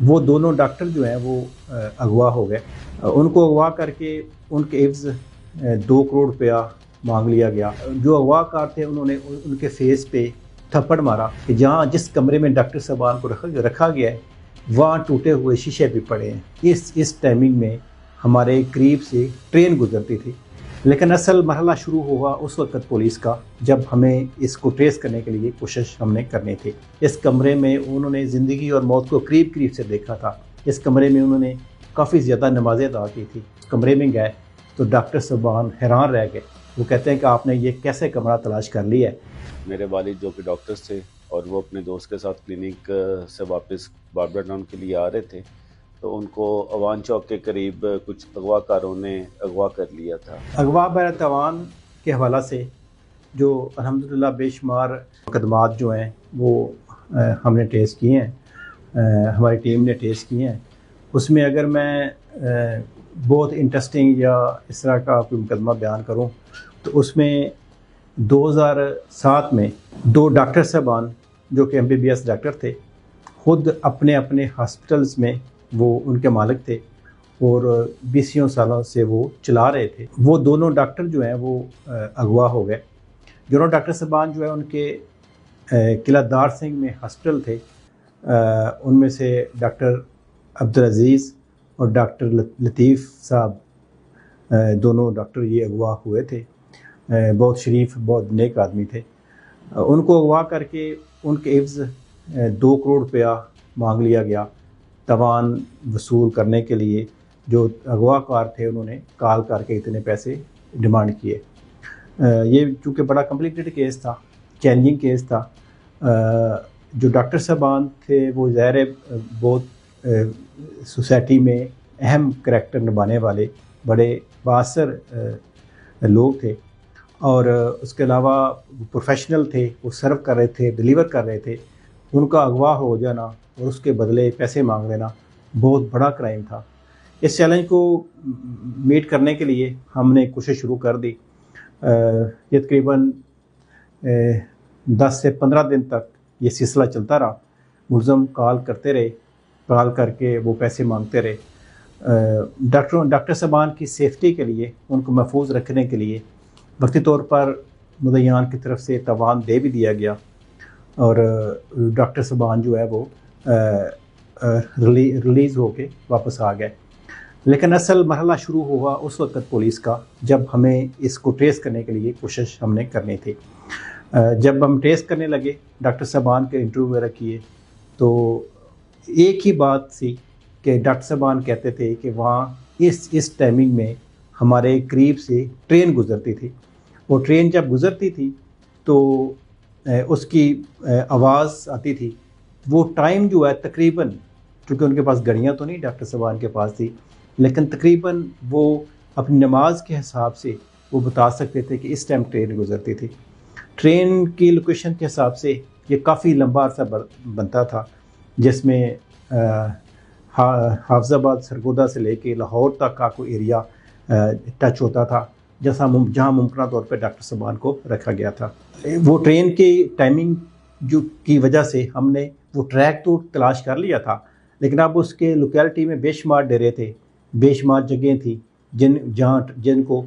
وہ دونوں ڈاکٹر جو ہیں وہ اغوا ہو گئے. ان کو اغوا کر کے ان کے عوض 2 کروڑ روپیہ مانگ لیا گیا. جو اغوا کار تھے انہوں نے ان کے فیس پہ تھپڑ مارا کہ جہاں جس کمرے میں ڈاکٹر صاحبان کو رکھا گیا ہے وہاں ٹوٹے ہوئے شیشے بھی پڑے ہیں. اس ٹائمنگ میں ہمارے قریب سے ٹرین گزرتی تھی. لیکن اصل مرحلہ شروع ہوا اس وقت پولیس کا جب ہمیں اس کو ٹریس کرنے کے لیے کوشش ہم نے کرنی تھی. اس کمرے میں انہوں نے زندگی اور موت کو قریب سے دیکھا تھا. اس کمرے میں انہوں نے کافی زیادہ نمازیں ادا کی تھی. کمرے میں گئے تو ڈاکٹر صاحبان حیران رہ گئے. وہ کہتے ہیں کہ آپ نے یہ کیسے کمرہ تلاش کر لیا ہے. میرے والد جو کہ ڈاکٹرز تھے اور وہ اپنے دوست کے ساتھ کلینک سے واپس باربرا ٹاؤن کے لیے آ رہے تھے تو ان کو اوان چوک کے قریب کچھ اغوا کاروں نے اغوا کر لیا تھا. اغوا بحیرۃ اوان کے حوالہ سے جو الحمدللہ بے شمار مقدمات جو ہیں وہ ہم نے ٹیس کیے ہیں, ہماری ٹیم نے ٹیس کیے ہیں. اس میں اگر میں بہت انٹرسٹنگ یا اس طرح کا کوئی مقدمہ بیان کروں تو اس میں 2007 میں 2 ڈاکٹر صاحبان جو کہ MBBS ڈاکٹر تھے خود اپنے ہاسپٹلز میں وہ ان کے مالک تھے اور 20 سالوں سے وہ چلا رہے تھے. وہ دونوں ڈاکٹر جو ہیں وہ اغوا ہو گئے. دونوں ڈاکٹر صاحبان جو ہیں ان کے قلعہ دار سنگھ میں ہاسپٹل تھے. ان میں سے ڈاکٹر عبدالعزیز اور ڈاکٹر لطیف صاحب دونوں ڈاکٹر یہ اغوا ہوئے تھے. بہت شریف بہت نیک آدمی تھے. ان کو اغوا کر کے ان کے عوض 2 کروڑ روپیہ مانگ لیا گیا تاوان وصول کرنے کے لیے. جو اغوا کار تھے انہوں نے کال کر کے اتنے پیسے ڈیمانڈ کیے. یہ چونکہ بڑا کمپلیکیٹڈ کیس تھا, چیلنجنگ کیس تھا. جو ڈاکٹر صاحبان تھے وہ ظاہر بہت سوسائٹی میں اہم کریکٹر نبھانے والے بڑے بااثر لوگ تھے اور اس کے علاوہ پروفیشنل تھے. وہ سرو کر رہے تھے, ڈیلیور کر رہے تھے. ان کا اغوا ہو جانا اور اس کے بدلے پیسے مانگ لینا بہت بڑا کرائم تھا. اس چیلنج کو میٹ کرنے کے لیے ہم نے کوشش شروع کر دی. یہ تقریباً 10 سے 15 دن تک یہ سلسلہ چلتا رہا. ملزم کال کرتے رہے, کال کر کے وہ پیسے مانگتے رہے. ڈاکٹر صاحبان کی سیفٹی کے لیے, ان کو محفوظ رکھنے کے لیے وقتی طور پر مدعیان کی طرف سے تاوان دے بھی دیا گیا اور ڈاکٹر صاحبان جو ہے وہ ریلیز ہو کے واپس آ گئے. لیکن اصل مرحلہ شروع ہوا اس وقت پولیس کا جب ہمیں اس کو ٹریس کرنے کے لیے کوشش ہم نے کرنی تھی. جب ہم ٹریس کرنے لگے, ڈاکٹر صاحبان کے انٹرویو وغیرہ کیے تو ایک ہی بات تھی کہ ڈاکٹر صاحبان کہتے تھے کہ وہاں اس ٹائمنگ میں ہمارے قریب سے ٹرین گزرتی تھی. وہ ٹرین جب گزرتی تھی تو اس کی آواز آتی تھی. وہ ٹائم جو ہے تقریباً, چونکہ ان کے پاس گھڑیاں تو نہیں ڈاکٹر صاحبان کے پاس تھی, لیکن تقریباً وہ اپنی نماز کے حساب سے وہ بتا سکتے تھے کہ اس ٹائم ٹرین گزرتی تھی. ٹرین کی لوکیشن کے حساب سے یہ کافی لمبا عرصہ بنتا تھا جس میں حافظ آباد سرگودا سے لے کے لاہور تک کا کوئی ایریا ٹچ ہوتا تھا جہاں ممکنہ طور پہ ڈاکٹر صاحبان کو رکھا گیا تھا. وہ ٹرین کی ٹائمنگ کی وجہ سے ہم نے وہ ٹریک تو تلاش کر لیا تھا, لیکن اب اس کے لوکیلٹی میں بے شمار ڈیرے تھے, بے شمار جگہیں تھیں جن کو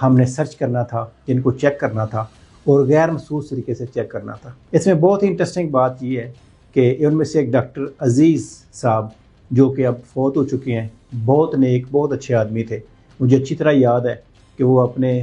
ہم نے سرچ کرنا تھا, جن کو چیک کرنا تھا اور غیر محسوس طریقے سے چیک کرنا تھا. اس میں بہت ہی انٹرسٹنگ بات یہ ہے کہ ان میں سے ایک ڈاکٹر عزیز صاحب جو کہ اب فوت ہو چکے ہیں, بہت نیک بہت اچھے آدمی تھے. مجھے اچھی طرح یاد ہے کہ وہ اپنے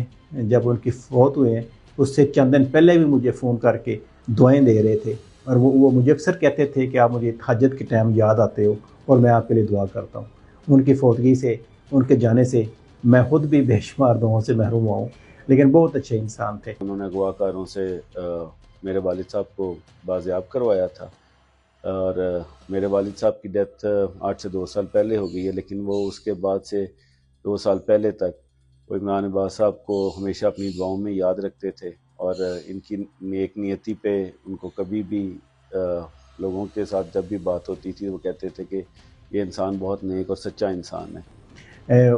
جب ان کی فوت ہوئے ہیں اس سے چند دن پہلے بھی مجھے فون کر کے دعائیں دے رہے تھے اور وہ مجھے اکثر کہتے تھے کہ آپ مجھے حاجت کے ٹائم یاد آتے ہو اور میں آپ کے لیے دعا کرتا ہوں. ان کی فوتگی سے, ان کے جانے سے میں خود بھی بے شمار دعاؤں سے محروم ہوا ہوں, لیکن بہت اچھے انسان تھے. انہوں نے اغوا کاروں سے میرے والد صاحب کو بازیاب کروایا تھا اور میرے والد صاحب کی ڈیتھ 8 سے 2 سال پہلے ہو گئی ہے, لیکن وہ اس کے بعد سے 2 سال پہلے تک وہ عمران عباس صاحب کو ہمیشہ اپنی دعاؤں میں یاد رکھتے تھے اور ان کی نیک نیتی پہ ان کو کبھی بھی لوگوں کے ساتھ جب بھی بات ہوتی تھی وہ کہتے تھے کہ یہ انسان بہت نیک اور سچا انسان ہے.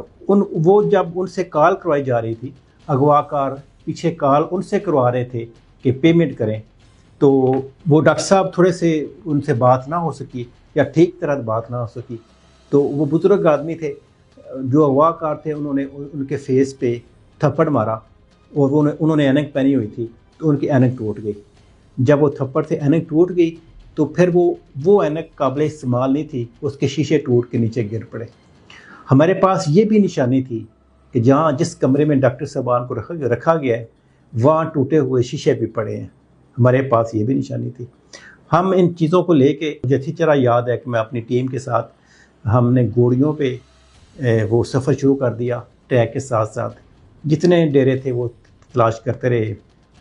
وہ جب ان سے کال کروائی جا رہی تھی, اغوا کار پیچھے کال ان سے کروا رہے تھے کہ پیمنٹ کریں, تو وہ ڈاکٹر صاحب تھوڑے سے ان سے بات نہ ہو سکی یا ٹھیک طرح بات نہ ہو سکی. تو وہ بزرگ آدمی تھے, جو اغوا کار تھے, انہوں نے ان کے فیس پہ تھپڑ مارا, اور انہوں نے اینک پہنی ہوئی تھی, تو ان کی اینک ٹوٹ گئی. جب وہ تھپڑ سے اینک ٹوٹ گئی تو پھر وہ اینک قابل استعمال نہیں تھی, اس کے شیشے ٹوٹ کے نیچے گر پڑے. ہمارے پاس یہ بھی نشانی تھی کہ جس کمرے میں ڈاکٹر صاحبان کو رکھا گیا ہے وہاں ٹوٹے ہوئے شیشے بھی پڑے ہیں. ہمارے پاس یہ بھی نشانی تھی. ہم ان چیزوں کو لے کے, مجھے اچھی طرح یاد ہے کہ میں اپنی ٹیم کے ساتھ, ہم نے گوڑیوں پہ وہ سفر شروع کر دیا. ٹریک کے ساتھ ساتھ جتنے ڈیرے تھے وہ تلاش کرتے رہے.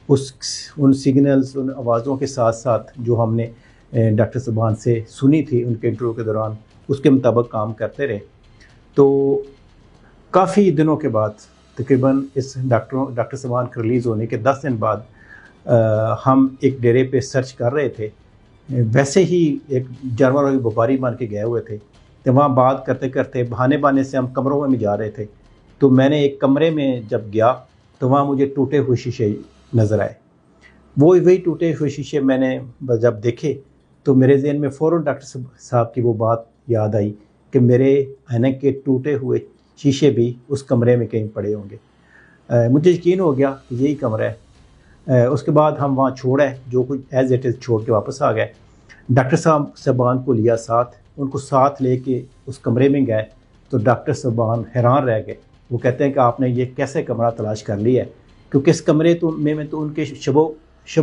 ان سگنلز, ان آوازوں کے ساتھ ساتھ جو ہم نے ڈاکٹر صاحبان سے سنی تھی ان کے انٹرویو کے دوران, اس کے مطابق کام کرتے رہے. تو کافی دنوں کے بعد, تقریباً اس ڈاکٹر صاحبان کے ریلیز ہونے کے 10 دن بعد, ہم ایک ڈیرے پہ سرچ کر رہے تھے. ویسے ہی ایک جانوروں کے وپاری بن کے گئے ہوئے تھے, تو وہاں بات کرتے کرتے بہانے سے ہم کمروں میں جا رہے تھے. تو میں نے ایک کمرے میں جب گیا تو وہاں مجھے ٹوٹے ہوئے شیشے نظر آئے. وہی ٹوٹے ہوئے شیشے میں نے جب دیکھے تو میرے ذہن میں فوراً ڈاکٹر صاحب کی وہ بات یاد آئی کہ میرے اینک کے ٹوٹے ہوئے شیشے بھی اس کمرے میں کہیں پڑے ہوں گے. مجھے یقین ہو گیا کہ یہی کمرہ ہے. اس کے بعد ہم وہاں چھوڑے, جو کچھ ایز اٹ از چھوڑ کے واپس آ گئے. ڈاکٹر صاحبان کو لیا ساتھ, ان کو ساتھ لے کے اس کمرے میں گئے تو ڈاکٹر صاحبان حیران رہ گئے. وہ کہتے ہیں کہ آپ نے یہ کیسے کمرہ تلاش کر لیا ہے, کیونکہ اس کمرے میں تو ان کے شب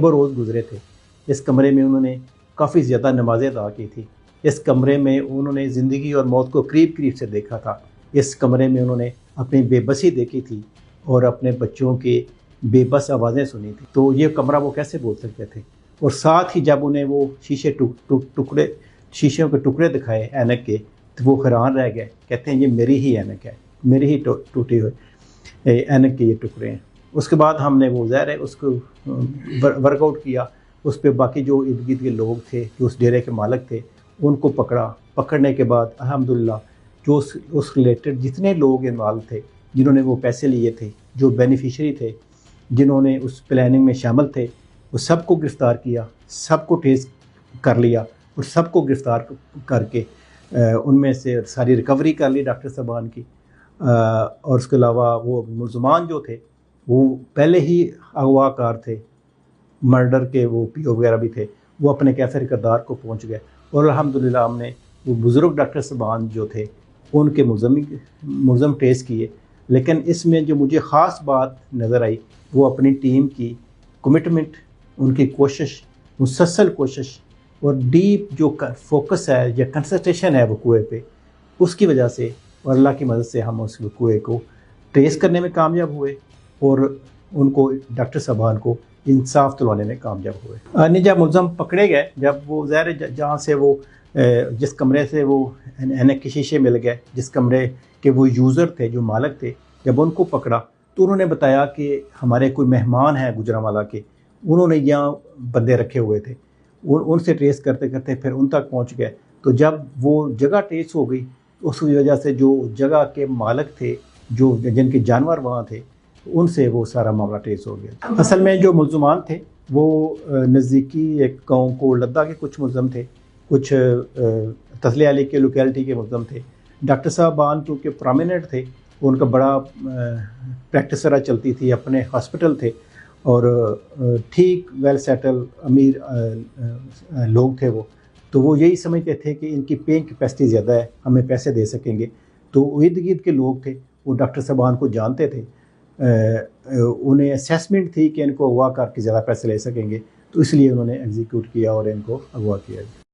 و روز گزرے تھے. اس کمرے میں انہوں نے کافی زیادہ نمازیں ادا کی تھی. اس کمرے میں انہوں نے زندگی اور موت کو قریب سے دیکھا تھا. اس کمرے میں انہوں نے اپنی بے بسی دیکھی تھی اور اپنے بچوں کے بے بس آوازیں سنی تھی. تو یہ کمرہ وہ کیسے بول سکتے تھے؟ اور ساتھ ہی جب انہیں وہ شیشوں کے ٹکڑے دکھائے اینک کے, تو وہ حیران رہ گئے. کہتے ہیں یہ میری ہی اینک ہے, میری ہی ٹوٹی ہوئے اینک کے یہ ٹکڑے ہیں. اس کے بعد ہم نے وہ ظاہر ہے اس کو ورک آؤٹ کیا. اس پہ باقی جو ارد گرد کے لوگ تھے, جو اس ڈیرے کے مالک تھے, ان کو پکڑنے کے بعد الحمدللہ جو اس ریلیٹڈ جتنے لوگ انوالو تھے, جنہوں نے وہ پیسے لیے تھے, جو بینیفیشری تھے, جنہوں نے اس پلاننگ میں شامل تھے, وہ سب کو گرفتار کیا, سب کو ٹریس کر لیا اور سب کو گرفتار کر کے ان میں سے ساری ریکوری کر لی ڈاکٹر صاحبان کی. اور اس کے علاوہ وہ ملزمان جو تھے وہ پہلے ہی اغوا کار تھے, مرڈر کے وہ پی او وغیرہ بھی تھے, وہ اپنے کیفر کردار کو پہنچ گئے. اور الحمدللہ ہم نے وہ بزرگ ڈاکٹر صاحبان جو تھے ان کے ملزم ٹریس کیے. لیکن اس میں جو مجھے خاص بات نظر آئی وہ اپنی ٹیم کی کمٹمنٹ, ان کی کوشش, مسلسل کوشش اور ڈیپ جو فوکس ہے یا کنسنٹریشن ہے وقوع پہ, اس کی وجہ سے اور اللہ کی مدد سے ہم اس وقوع کو ٹریس کرنے میں کامیاب ہوئے اور ان کو ڈاکٹر صاحبان کو انصاف دلوانے میں کامیاب ہوئے. جب ملزم پکڑے گئے, جب وہ ظاہر جہاں سے وہ جس کمرے سے وہ اینک کے شیشے مل گئے, جس کمرے کے وہ یوزر تھے, جو مالک تھے, جب ان کو پکڑا تو انہوں نے بتایا کہ ہمارے کوئی مہمان ہیں گجرانوالہ کے, انہوں نے یہاں بندے رکھے ہوئے تھے. ان سے ٹریس کرتے کرتے پھر ان تک پہنچ گئے. تو جب وہ جگہ ٹریس ہو گئی, اس کی وجہ سے جو جگہ کے مالک تھے, جو جن کے جانور وہاں تھے, ان سے وہ سارا معاملہ ٹریس ہو گیا. اصل میں جو ملزمان تھے وہ نزدیکی ایک گاؤں کو لدہ کے کچھ ملزم تھے, کچھ تسلی علی کے لوکیلٹی کے ملزم تھے. ڈاکٹر صاحبان چونکہ پرامیننٹ تھے, ان کا بڑا پریکٹس طرح چلتی تھی, اپنے ہاسپٹل تھے اور ٹھیک ویل سیٹل امیر لوگ تھے وہ. تو وہ یہی سمجھتے تھے کہ ان کی پیئنگ کیپیسٹی زیادہ ہے, ہمیں پیسے دے سکیں گے. تو ارد گرد کے لوگ تھے وہ ڈاکٹر صاحبان کو جانتے تھے, انہیں اسیسمنٹ تھی کہ ان کو اغوا کر کے زیادہ پیسے لے سکیں گے, تو اس لیے انہوں نے ایگزیکیوٹ کیا اور ان کو اغوا کیا.